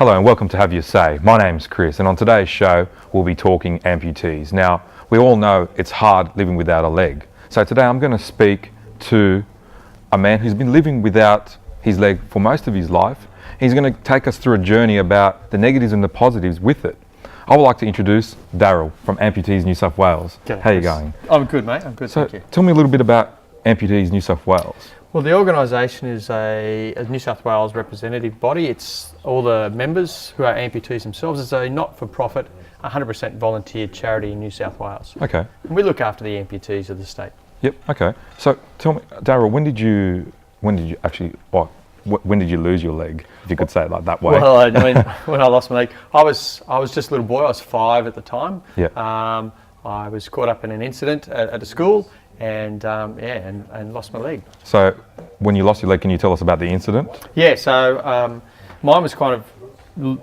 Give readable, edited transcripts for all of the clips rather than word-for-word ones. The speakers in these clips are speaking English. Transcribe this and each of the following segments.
Hello and welcome to Have Your Say. My name's Chris and on today's show we'll be talking amputees. Now we all know it's hard living without a leg. So today I'm going to speak to a man who's been living without his leg for most of his life. He's going to take us through a journey about the negatives and the positives with it. I would like to introduce Darrell from Amputees New South Wales. G'day, How are you going? I'm good, mate. I'm good, thank you. Tell me a little bit about Amputees New South Wales. Well, the organisation is a New South Wales representative body. It's all the members who are amputees themselves. It's a not-for-profit, 100% volunteer charity in New South Wales. Okay. And we look after the amputees of the state. Yep. Okay. So tell me, Darrell, when did you lose your leg? If you could say it like that way. Well, I mean, when I lost my leg, I was just a little boy. I was 5 at the time. Yeah. I was caught up in an incident at a school. And lost my leg. So when you lost your leg, can you tell us about the incident? Yeah, so mine was kind of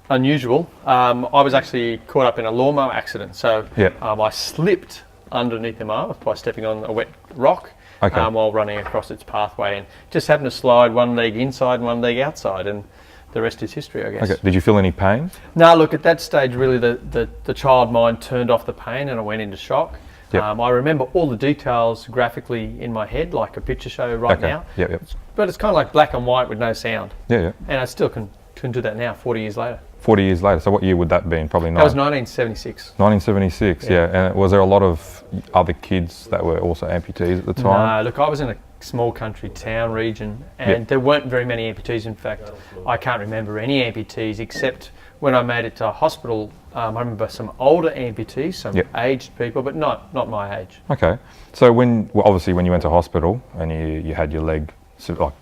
unusual. I was actually caught up in a lawnmower accident. So yeah. I slipped underneath the mower by stepping on a wet rock while running across its pathway, and just happened to slide one leg inside and one leg outside, and the rest is history, I guess. Okay. Did you feel any pain? No, look, at that stage really the child mind turned off the pain and I went into shock. Yep. I remember all the details graphically in my head, like a picture show right now. Yep. But it's kind of like black and white with no sound. Yeah. And I still can do that now, 40 years later. 40 years later. So what year would that have been? Probably That was 1976. 1976, yeah. And was there a lot of other kids that were also amputees at the time? No, look, I was in a small country town region and there weren't very many amputees. In fact, I can't remember any amputees except when I made it to hospital. I remember some older amputees, some aged people, but not my age. Okay. So obviously when you went to hospital and you had your leg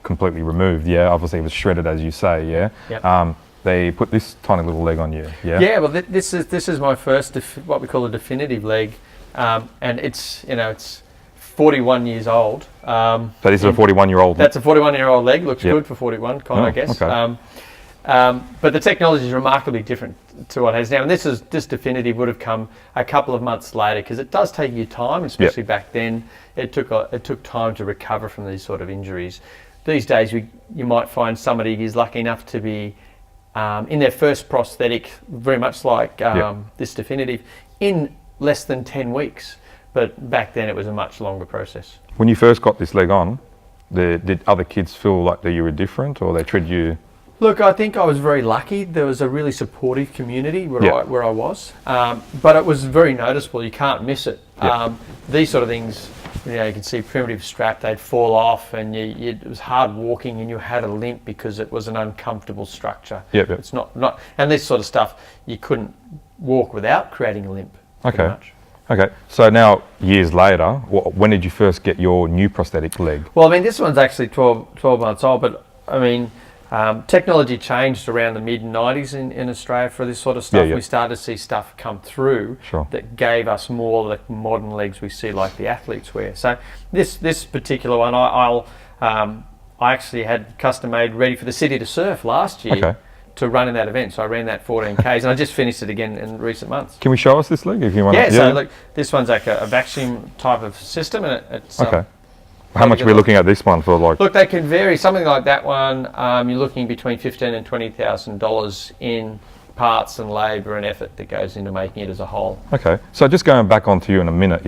completely removed, obviously it was shredded as you say, they put this tiny little leg on you, Yeah, well this is my first, what we call a definitive leg, and it's 41 years old. So this is a 41-year-old? That's a 41-year-old leg, looks good for 41, I guess. Okay. But the technology is remarkably different to what it has now, and this definitive would have come a couple of months later, because it does take you time, especially back then. It took time to recover from these sort of injuries. These days, you might find somebody is lucky enough to be in their first prosthetic, very much like this definitive, in less than 10 weeks. But back then, it was a much longer process. When you first got this leg on, did other kids feel like that you were different, or they treated you? Look, I think I was very lucky. There was a really supportive community where I was, but it was very noticeable. You can't miss it. These sort of things, you can see primitive strap, they'd fall off, and it was hard walking, and you had a limp because it was an uncomfortable structure. It's not, and this sort of stuff, you couldn't walk without creating a limp. Okay. Okay, so now years later, when did you first get your new prosthetic leg? Well, I mean, this one's actually 12 months old, but I mean, technology changed around the mid-90s in Australia for this sort of stuff. We started to see stuff come through that gave us more of the modern legs we see like the athletes wear. So this particular one, I actually had custom made ready for the City to Surf last year. To run in that event, so I ran that 14 Ks, and I just finished it again in recent months. Can we show us this leg if you want? So look, this one's like a vacuum type of system, and it's How much are we looking at this one for? Look, they can vary. Something like that one, you're looking between $15,000 and $20,000 in parts and labour and effort that goes into making it as a whole. Okay, so just going back onto you in a minute,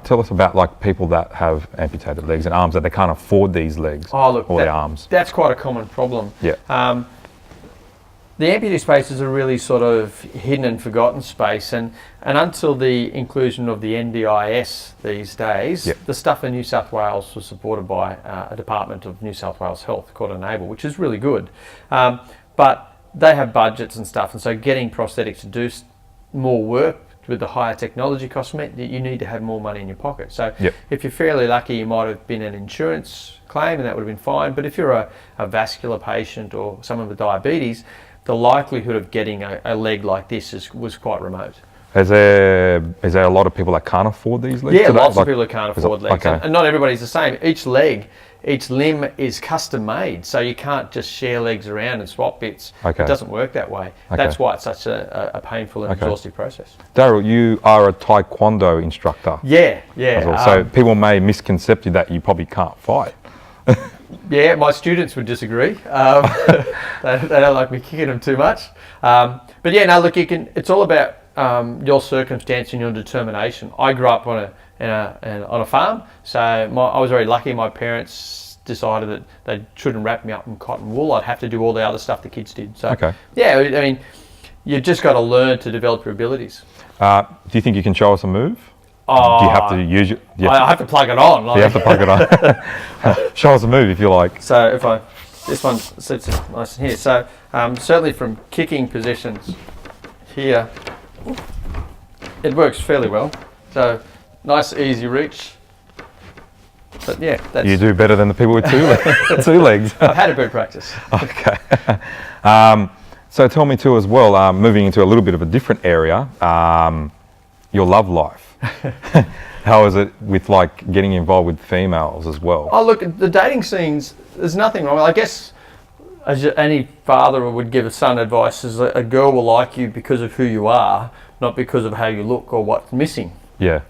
tell us about people that have amputated legs and arms that they can't afford these legs their arms. That's quite a common problem. The amputee space is a really sort of hidden and forgotten space, and until the inclusion of the NDIS these days, the stuff in New South Wales was supported by a department of New South Wales Health called Enable, which is really good. But they have budgets and stuff, and so getting prosthetics to do more work with the higher technology costs meant that you need to have more money in your pocket. So if you're fairly lucky, you might have been an insurance claim, and that would have been fine. But if you're a vascular patient or someone with diabetes, the likelihood of getting a leg like this was quite remote. Is there a lot of people that can't afford these legs? Yeah, lots of people that can't afford legs. And not everybody's the same. Each limb is custom made, so you can't just share legs around and swap bits. It doesn't work that way. That's why it's such a painful and exhaustive process. Darrell, you are a Taekwondo instructor. Yeah. So people may misconcept you that you probably can't fight. Yeah, my students would disagree. They don't like me kicking them too much. But yeah, no, look, it's all about your circumstance and your determination. I grew up on a farm, so I was very lucky. My parents decided that they shouldn't wrap me up in cotton wool. I'd have to do all the other stuff the kids did. So yeah, I mean, you've just got to learn to develop your abilities. Do you think you can show us a move? Oh, do you have to use it? I have to plug it on. You have to plug it on. Show us a move if you like. So this one sits nice in here. So certainly from kicking positions here, it works fairly well. So nice easy reach. But yeah, you do better than the people with two legs. I've had a bit of practice. Okay. So tell me too as well, moving into a little bit of a different area, your love life. How is it with like getting involved with females as well? Oh look, the dating scenes, there's nothing wrong. I guess as any father would give a son advice, is a girl will like you because of who you are, not because of how you look or what's missing. Yeah.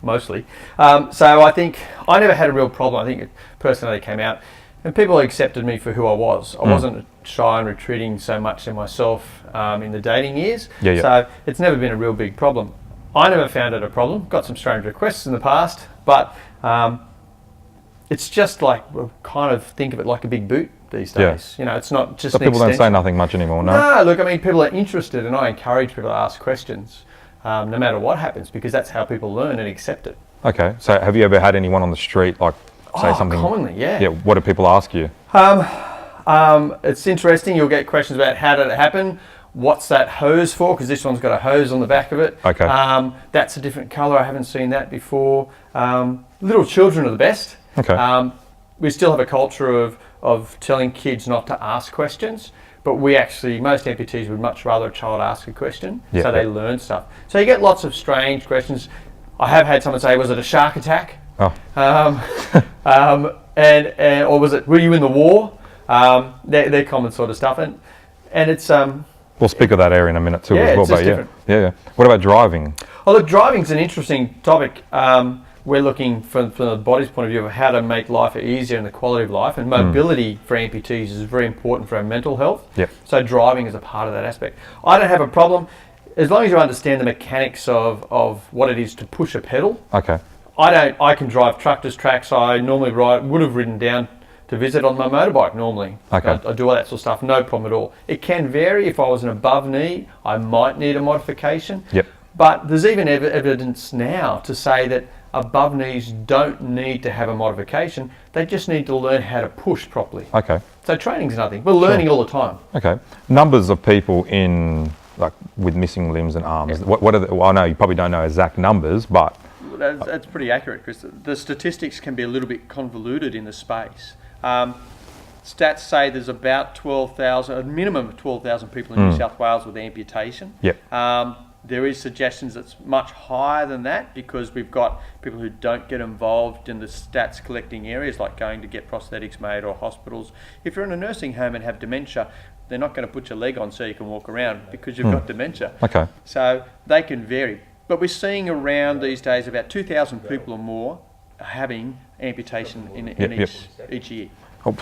Mostly. So I think I never had a real problem. I think personality came out and people accepted me for who I was. I wasn't shy and retreating so much in myself in the dating years. So it's never been a real big problem. I never found it a problem. Got some strange requests in the past, but it's just like, we'll kind of think of it like a big boot these days. You know, it's not just but people don't say nothing much anymore, no? No, look, I mean, people are interested, and I encourage people to ask questions, no matter what happens, because that's how people learn and accept it. Okay, so have you ever had anyone on the street like say something? Commonly, yeah. Yeah, what do people ask you? It's interesting. You'll get questions about how did it happen. What's that hose for? Because this one's got a hose on the back of it. Okay. That's a different colour. I haven't seen that before. Little children are the best. Okay. We still have a culture of telling kids not to ask questions, but most amputees would much rather a child ask a question, so they learn stuff. So you get lots of strange questions. I have had someone say, "Was it a shark attack?" Oh. Or was it? Were you in the war? They're common sort of stuff, and it's We'll speak of that area in a minute too as well. But yeah. What about driving? Oh, look, driving's an interesting topic. We're looking from the body's point of view of how to make life easier and the quality of life, and mobility for amputees is very important for our mental health. So driving is a part of that aspect. I don't have a problem as long as you understand the mechanics of what it is to push a pedal. Okay. I can drive tractors, tracks. I normally would have ridden down to visit on my motorbike normally. Okay. I do all that sort of stuff, no problem at all. It can vary. If I was an above knee, I might need a modification. But there's even evidence now to say that above knees don't need to have a modification. They just need to learn how to push properly. Okay. So training's nothing. We're learning all the time. Okay. Numbers of people with missing limbs and arms. What are I know you probably don't know exact numbers, but that's pretty accurate, Chris. The statistics can be a little bit convoluted in the space. Stats say there's about 12,000, a minimum of 12,000 people in New South Wales with amputation. There is suggestions that's much higher than that because we've got people who don't get involved in the stats collecting areas like going to get prosthetics made or hospitals. If you're in a nursing home and have dementia, they're not going to put your leg on so you can walk around because you've got dementia. Okay. So they can vary. But we're seeing around these days about 2,000 people or more having amputation in each year.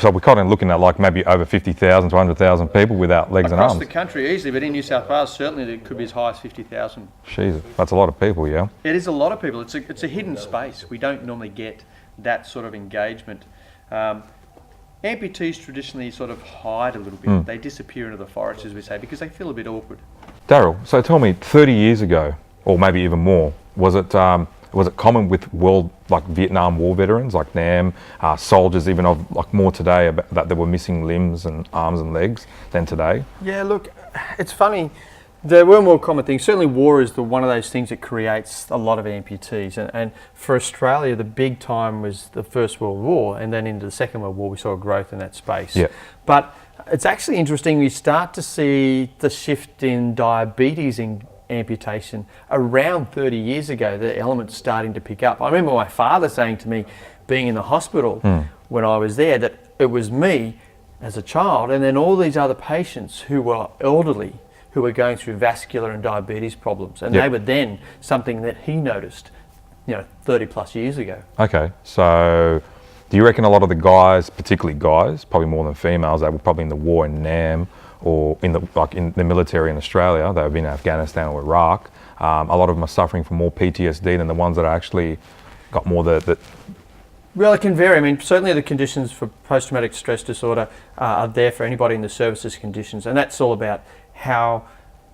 So we're kind of looking at like maybe over 50,000 to 100,000 people without legs and arms. Across the country easily, but in New South Wales certainly it could be as high as 50,000. Jesus, that's a lot of people, yeah? It is a lot of people. It's a hidden space. We don't normally get that sort of engagement. Amputees traditionally sort of hide a little bit. They disappear into the forest, as we say, because they feel a bit awkward. Darrell, so tell me, 30 years ago, or maybe even more, was it common with Vietnam War veterans like Nam, soldiers even of like more today that they were missing limbs and arms and legs than today? Yeah, look, it's funny. There were more common things. Certainly war is one of those things that creates a lot of amputees. And for Australia, the big time was the First World War, and then into the Second World War, we saw a growth in that space. Yeah. But it's actually interesting, we start to see the shift in diabetes in amputation around 30 years ago. The element's starting to pick up. I remember my father saying to me, being in the hospital when I was there, that it was me as a child and then all these other patients who were elderly who were going through vascular and diabetes problems, and they were then something that he noticed 30 plus years ago. Okay, so Do you reckon a lot of the guys, particularly guys, probably more than females, that were probably in the war in Nam or in the military in Australia, they've been in Afghanistan or Iraq, a lot of them are suffering from more PTSD than the ones that are actually got more the Well, it can vary. I mean, certainly the conditions for post-traumatic stress disorder are there for anybody in the services conditions, and that's all about how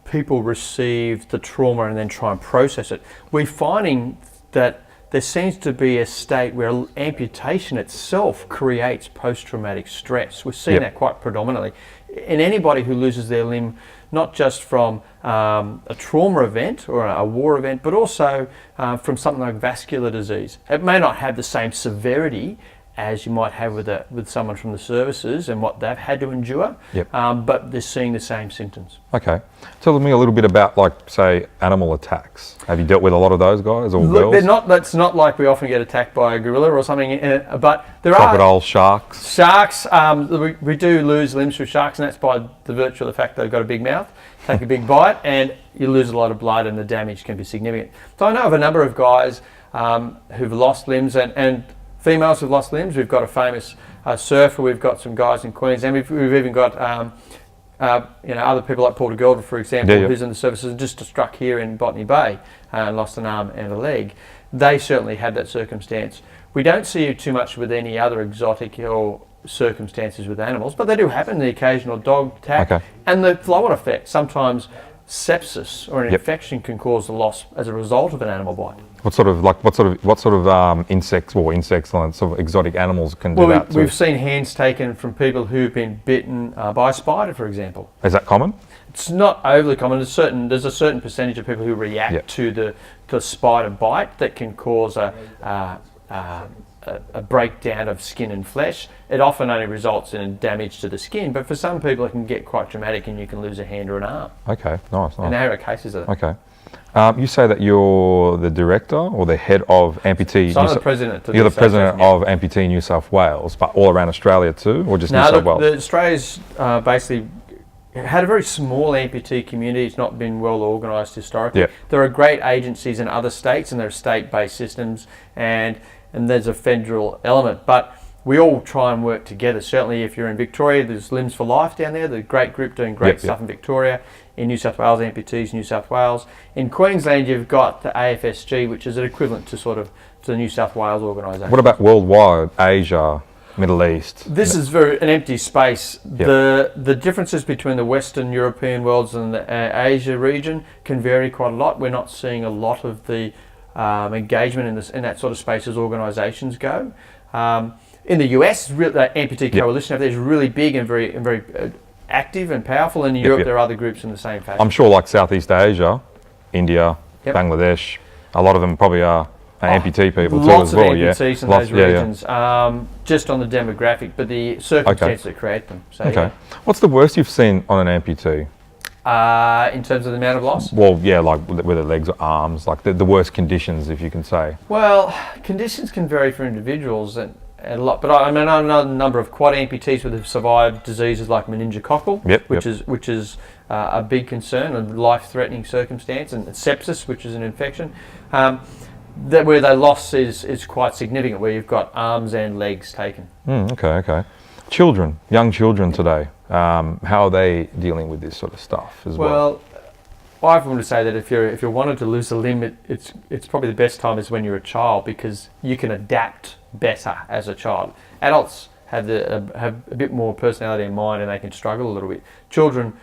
people receive the trauma and then try and process it. We're finding that there seems to be a state where amputation itself creates post-traumatic stress. We're seeing that quite predominantly in anybody who loses their limb, not just from a trauma event or a war event, but also from something like vascular disease. It may not have the same severity as you might have with someone from the services and what they've had to endure, but they're seeing the same symptoms. Okay. Tell me a little bit about, like, say, animal attacks. Have you dealt with a lot of those guys or Look, girls? It's not like we often get attacked by a gorilla or something, but there Crocodiles, sharks? Sharks, we do lose limbs through sharks, and that's by the virtue of the fact they've got a big mouth, take a big bite, and you lose a lot of blood and the damage can be significant. So I know of a number of guys who've lost limbs and females who've lost limbs. We've got a famous surfer. We've got some guys in Queensland. We've even got other people like Paul de, for example, who's in the services and just struck here in Botany Bay and lost an arm and a leg. They certainly had that circumstance. We don't see it too much with any other exotic or circumstances with animals, but they do happen. The occasional dog attack and the flow-on effect. Sometimes sepsis or an infection can cause the loss as a result of an animal bite. What sort of insects and sort of exotic animals can do that too? We've seen hands taken from people who've been bitten by a spider, for example. Is that common? It's not overly common. There's a certain percentage of people who react to the spider bite that can cause a breakdown of skin and flesh. It often only results in damage to the skin, but for some people it can get quite traumatic and you can lose a hand or an arm. Okay, nice. And there are cases of that. Okay. You say that you're the director or the head of Amputee. So I'm the president. You're the president of Amputee New South Wales, but all around Australia too, or just New South Wales? Australia's basically had a very small amputee community. It's not been well organised historically. There are great agencies in other states, and there are state-based systems, and there's a federal element. But we all try and work together. Certainly, if you're in Victoria, there's Limbs for Life down there. The great group doing great stuff in Victoria. In New South Wales, Amputees New South Wales. In Queensland, you've got the AFSG, which is an equivalent to the New South Wales organisation. What about worldwide, Asia, Middle East? This is an empty space. The differences between the Western European worlds and the Asia region can vary quite a lot. We're not seeing a lot of the engagement in that sort of space as organisations go. In the US, the Amputee Coalition is really big and very active and powerful. In Europe, there are other groups in the same fashion. I'm sure, like Southeast Asia, India, Bangladesh, a lot of them probably are amputee people too as well. Lots of amputees in those regions, just on the demographic, but the circumstances that create them. So, What's the worst you've seen on an amputee? In terms of the amount of loss? Well, like with the legs or arms, like the worst conditions, if you can say. Well, conditions can vary for individuals and a lot, but I know a number of quad amputees who have survived diseases like meningococcal, which is a big concern, a life-threatening circumstance, and sepsis, which is an infection. Where the loss is quite significant, where you've got arms and legs taken. Okay. Children, young children today, how are they dealing with this sort of stuff as well? Well, I want to say that if you're wanting to lose a limb, it's probably the best time is when you're a child, because you can adapt better as a child. Adults have a bit more personality in mind and they can struggle a little bit. Children,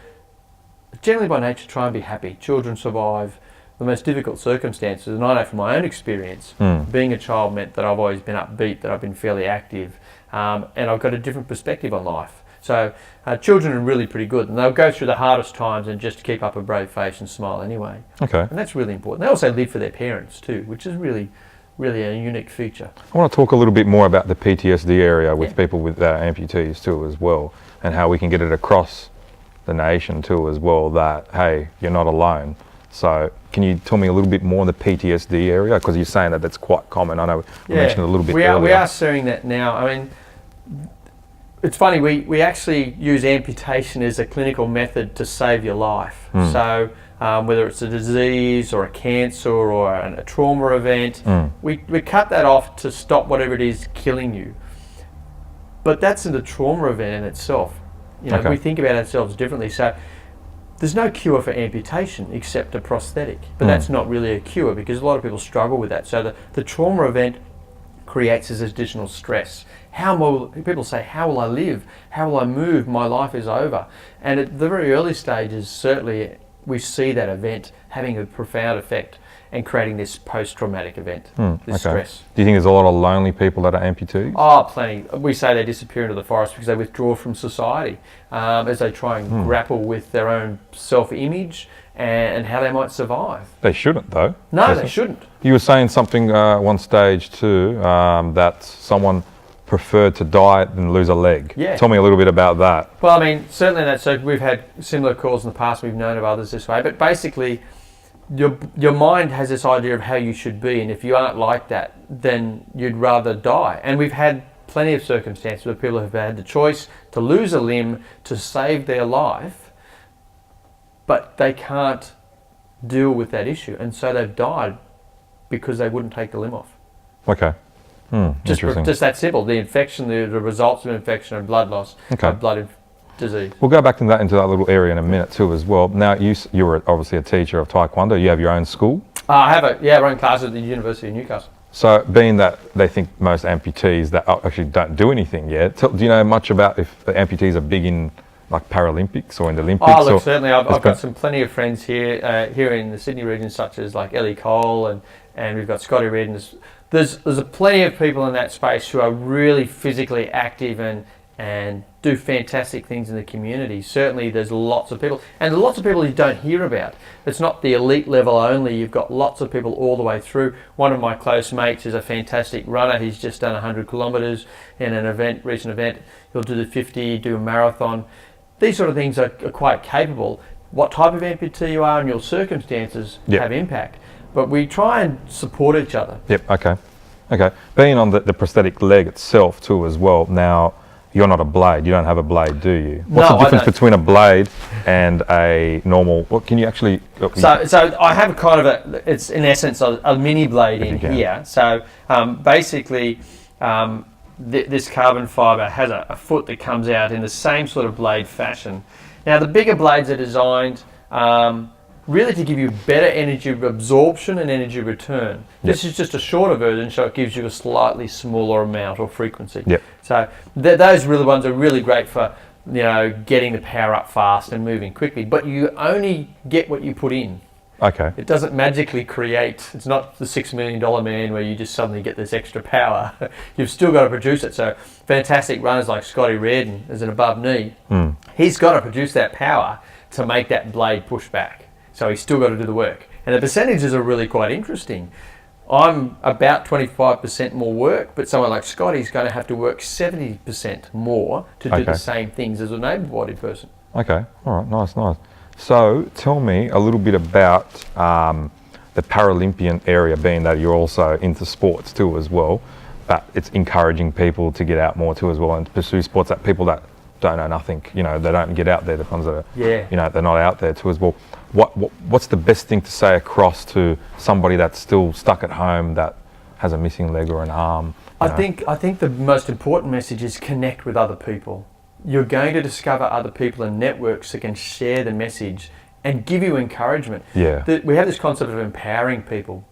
generally by nature, try and be happy. Children survive the most difficult circumstances, and I know from my own experience, being a child meant that I've always been upbeat, that I've been fairly active, and I've got a different perspective on life. So children are really pretty good, and they'll go through the hardest times and just keep up a brave face and smile anyway. Okay. And that's really important. They also live for their parents too, which is really a unique feature. I want to talk a little bit more about the PTSD area with people with amputees too as well, and how we can get it across the nation too as well, that, hey, you're not alone. So can you tell me a little bit more on the PTSD area? Because you're saying that that's quite common. I know we mentioned it a little bit earlier. We are seeing that now. I mean, it's funny, we actually use amputation as a clinical method to save your life. So whether it's a disease or a cancer or a trauma event, we cut that off to stop whatever it is killing you. But that's a trauma event in itself. Okay. We think about ourselves differently. So there's no cure for amputation except a prosthetic, but that's not really a cure because a lot of people struggle with that. So the trauma event creates this additional stress. People say, how will I live? How will I move? My life is over. And at the very early stages, certainly we see that event having a profound effect and creating this post-traumatic event, this stress. Do you think there's a lot of lonely people that are amputees? Oh, plenty. We say they disappear into the forest because they withdraw from society as they try and grapple with their own self-image and how they might survive. They shouldn't, though. No, they shouldn't. You were saying something one stage too, that someone preferred to die than lose a leg. Yeah. Tell me a little bit about that. Well, I mean, certainly that. So we've had similar calls in the past. We've known of others this way, but basically, your mind has this idea of how you should be, and if you aren't like that, then you'd rather die. And we've had plenty of circumstances where people have had the choice to lose a limb to save their life, but they can't deal with that issue, and so they've died because they wouldn't take the limb off. Okay. Interesting. Just that simple. The infection, the results of infection and blood loss, disease. We'll go back into that little area in a minute too as well. Now, you were obviously a teacher of Taekwondo. You have your own school? I run classes at the University of Newcastle. So being that they think most amputees that actually don't do anything yet, do you know much about if the amputees are big in like Paralympics or in the Olympics? Oh, look, certainly. I've got plenty of friends here in the Sydney region, such as like Ellie Cole and we've got Scotty Reid. And there's plenty of people in that space who are really physically active and do fantastic things in the community. Certainly there's lots of people, and lots of people you don't hear about. It's not the elite level only. You've got lots of people all the way through. One of my close mates is a fantastic runner. He's just done 100 kilometres in an recent event. He'll do the 50, do a marathon. These sort of things are quite capable. What type of amputee you are and your circumstances have impact. But we try and support each other. Yep, okay. Being on the prosthetic leg itself too as well, now you're not a blade, you don't have a blade, do you? What's the difference between a blade and a normal, can you actually... So I have kind of it's in essence a mini blade in here. So basically this carbon fibre has a foot that comes out in the same sort of blade fashion. Now the bigger blades are designed really to give you better energy absorption and energy return. This is just a shorter version, so it gives you a slightly smaller amount or frequency. So those really ones are really great for getting the power up fast and moving quickly. But you only get what you put in. Okay. It doesn't magically create. It's not the $6 million man where you just suddenly get this extra power. You've still got to produce it. So fantastic runners like Scotty Reardon as an above knee, he's got to produce that power to make that blade push back. So he's still got to do the work. And the percentages are really quite interesting. I'm about 25% more work, but someone like Scotty's going to have to work 70% more to do the same things as an able-bodied person. Okay, all right, nice. So tell me a little bit about the Paralympian area, being that you're also into sports too as well, but it's encouraging people to get out more too as well and pursue sports that people that don't know nothing, they don't get out there, the ones that are, they're not out there too as well. What's the best thing to say across to somebody that's still stuck at home that has a missing leg or an arm? I think the most important message is connect with other people. You're going to discover other people and networks that can share the message and give you encouragement. We have this concept of empowering people,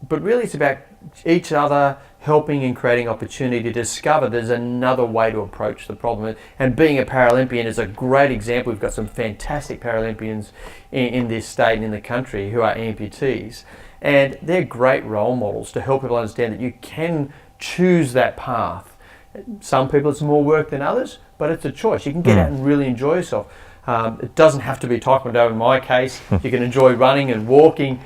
but really it's about each other helping and creating opportunity to discover there's another way to approach the problem. And being a Paralympian is a great example. We've got some fantastic Paralympians in this state and in the country who are amputees, and they're great role models to help people understand that you can choose that path. Some people it's more work than others, but it's a choice. You can get out and really enjoy yourself. It doesn't have to be Taekwondo in my case. You can enjoy running and walking.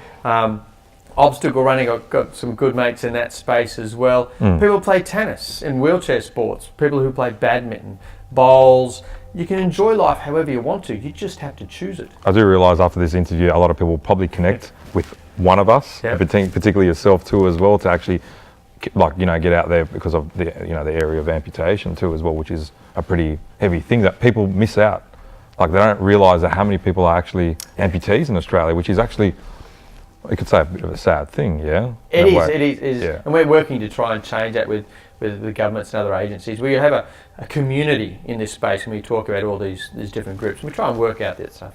Obstacle running, I've got some good mates in that space as well. People play tennis and wheelchair sports, people who play badminton, bowls. You can enjoy life however you want to, you just have to choose it. I do realise after this interview a lot of people will probably connect with one of us, particularly yourself too as well, to actually get out there because of the the area of amputation too as well, which is a pretty heavy thing that people miss out. Like they don't realise that how many people are actually amputees in Australia, which is actually, you could say, a bit of a sad thing, It is. And we're working to try and change that with with the governments and other agencies. We have a community in this space, and we talk about all these different groups, and we try and work out that stuff.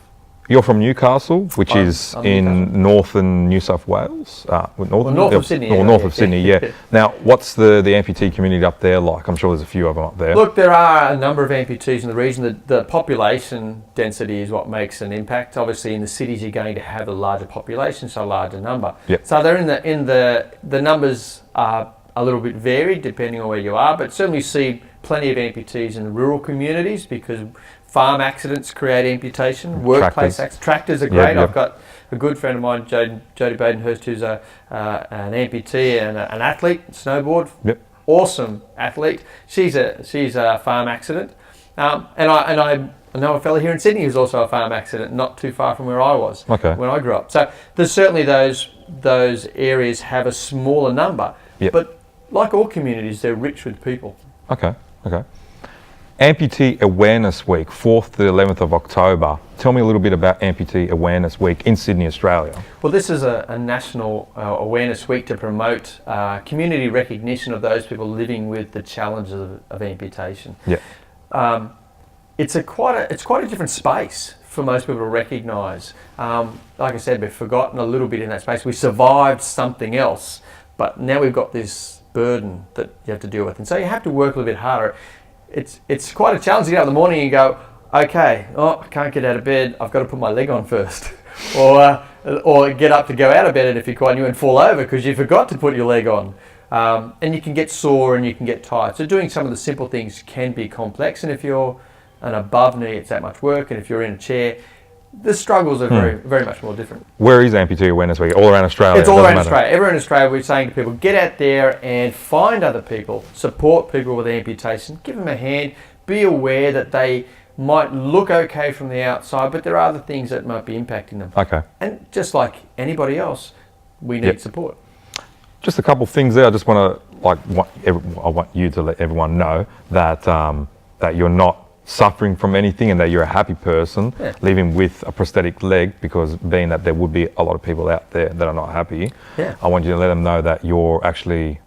You're from Newcastle, which is I'm in northern New South Wales. North of Sydney. Or north of Sydney, yeah. Now, what's the amputee community up there like? I'm sure there's a few of them up there. Look, there are a number of amputees in the region. The population density is what makes an impact. Obviously, in the cities, you're going to have a larger population, so a larger number. Yep. So they're in the numbers are a little bit varied depending on where you are, but certainly see plenty of amputees in rural communities because farm accidents create amputation. Workplace accidents. Tractors are great. Yep. I've got a good friend of mine, Jodie Badenhurst, who's an amputee and an athlete, snowboard. Yep. Awesome athlete. She's a farm accident, and I know a fellow here in Sydney who's also a farm accident, not too far from where I was when I grew up. So there's certainly those areas have a smaller number, but like all communities, they're rich with people. Okay. Amputee Awareness Week, 4th to the 11th of October. Tell me a little bit about Amputee Awareness Week in Sydney, Australia. Well, this is a national awareness week to promote community recognition of those people living with the challenges of amputation. Yeah. It's quite a different space for most people to recognise. Like I said, we've forgotten a little bit in that space. We survived something else, but now we've got this burden that you have to deal with, and so you have to work a little bit harder. It's quite a challenge to get up in the morning and go, okay, I can't get out of bed, I've got to put my leg on first. or get up to go out of bed, and if you're quite new, and fall over because you forgot to put your leg on. And you can get sore and you can get tired. So doing some of the simple things can be complex, and if you're an above knee, it's that much work, and if you're in a chair, the struggles are very, very much more different. Where is Amputee Awareness Week? All around Australia? It's all around Australia. Everywhere in Australia, we're saying to people, get out there and find other people, support people with amputation, give them a hand, be aware that they might look okay from the outside, but there are other things that might be impacting them. Okay. And just like anybody else, we need support. Just a couple of things there. I just want to, I want you to let everyone know that that you're not suffering from anything and that you're a happy person living with a prosthetic leg, because being that there would be a lot of people out there that are not happy, I want you to let them know that you're actually,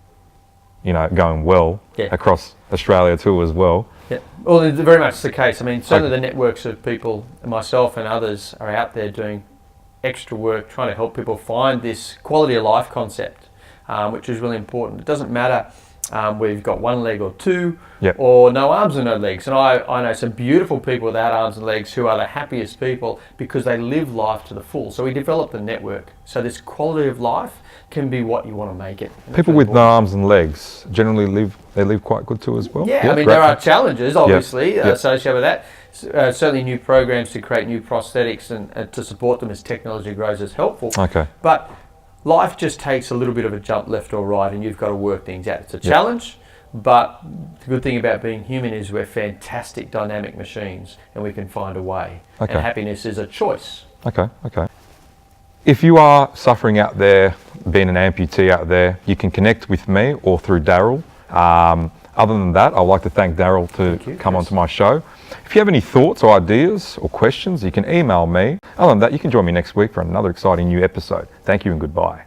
going well across Australia too as well. Yeah, well, it's very much the case. I mean, certainly the networks of people, myself and others, are out there doing extra work trying to help people find this quality of life concept, which is really important. It doesn't matter whether you've got one leg or two, or no arms and no legs. And I know some beautiful people without arms and legs who are the happiest people because they live life to the full. So we developed a network. So this quality of life can be what you want to make it. People with no arms and legs generally live quite good too as well. Yeah, I mean, there are challenges obviously associated with that. Certainly new programs to create new prosthetics and to support them as technology grows is helpful. Okay. But life just takes a little bit of a jump left or right, and you've got to work things out. It's a challenge, but the good thing about being human is we're fantastic dynamic machines and we can find a way. And happiness is a choice. Okay. If you are suffering out there, being an amputee out there, you can connect with me or through Darrell. Other than that, I'd like to thank Darrell to come onto my show. If you have any thoughts or ideas or questions, you can email me. Other than that, you can join me next week for another exciting new episode. Thank you and goodbye.